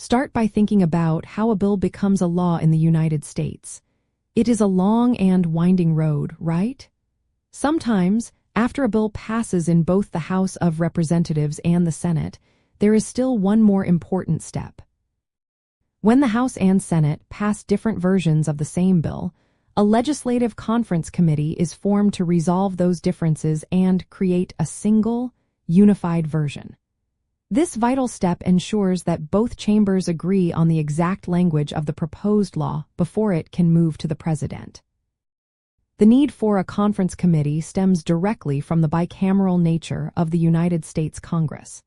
Start by thinking about how a bill becomes a law in the United States. It is a long and winding road, right? Sometimes, after a bill passes in both the House of Representatives and the Senate, there is still one more important step. When the House and Senate pass different versions of the same bill, a legislative conference committee is formed to resolve those differences and create a single, unified version. This vital step ensures that both chambers agree on the exact language of the proposed law before it can move to the President. The need for a conference committee stems directly from the bicameral nature of the United States Congress.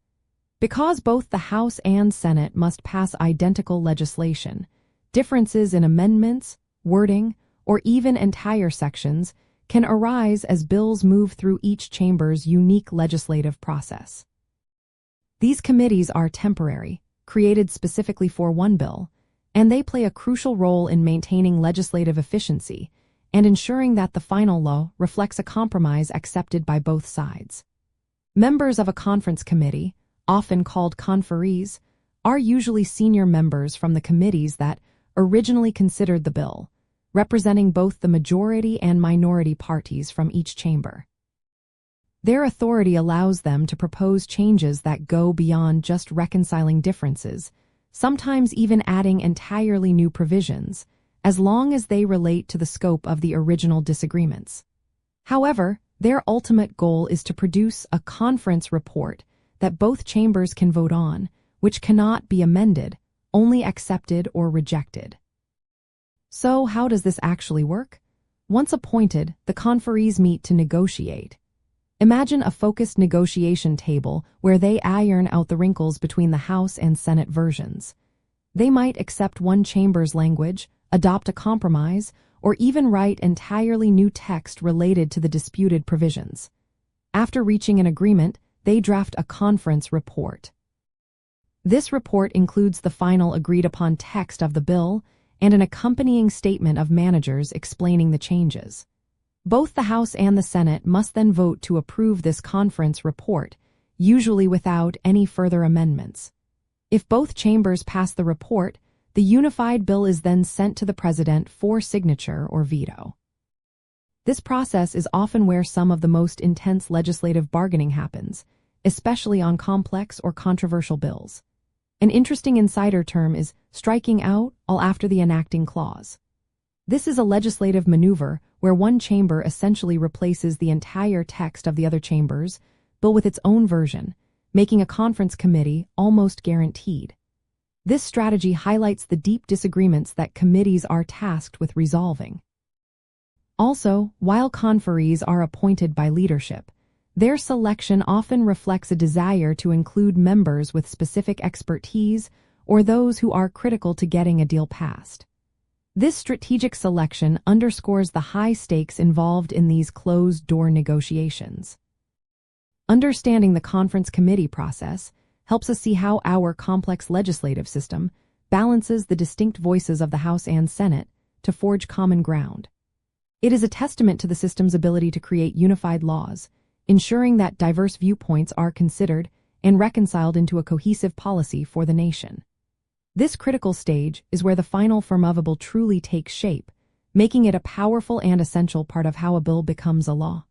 Because both the House and Senate must pass identical legislation, differences in amendments, wording, or even entire sections can arise as bills move through each chamber's unique legislative process. These committees are temporary, created specifically for one bill, and they play a crucial role in maintaining legislative efficiency and ensuring that the final law reflects a compromise accepted by both sides. Members of a conference committee, often called conferees, are usually senior members from the committees that originally considered the bill, representing both the majority and minority parties from each chamber. Their authority allows them to propose changes that go beyond just reconciling differences, sometimes even adding entirely new provisions, as long as they relate to the scope of the original disagreements. However, their ultimate goal is to produce a conference report that both chambers can vote on, which cannot be amended, only accepted or rejected. So, how does this actually work? Once appointed, the conferees meet to negotiate. Imagine a focused negotiation table where they iron out the wrinkles between the House and Senate versions. They might accept one chamber's language, adopt a compromise, or even write entirely new text related to the disputed provisions. After reaching an agreement, they draft a conference report. This report includes the final agreed-upon text of the bill and an accompanying statement of managers explaining the changes. Both the House and the Senate must then vote to approve this conference report, usually without any further amendments. If both chambers pass the report, the unified bill is then sent to the President for signature or veto. This process is often where some of the most intense legislative bargaining happens, especially on complex or controversial bills. An interesting insider term is striking out all after the enacting clause. This is a legislative maneuver where one chamber essentially replaces the entire text of the other chamber's bill with its own version, making a conference committee almost guaranteed. This strategy highlights the deep disagreements that committees are tasked with resolving. Also, while conferees are appointed by leadership, their selection often reflects a desire to include members with specific expertise or those who are critical to getting a deal passed. This strategic selection underscores the high stakes involved in these closed-door negotiations. Understanding the conference committee process helps us see how our complex legislative system balances the distinct voices of the House and Senate to forge common ground. It is a testament to the system's ability to create unified laws, ensuring that diverse viewpoints are considered and reconciled into a cohesive policy for the nation. This critical stage is where the final form of a bill truly takes shape, making it a powerful and essential part of how a bill becomes a law.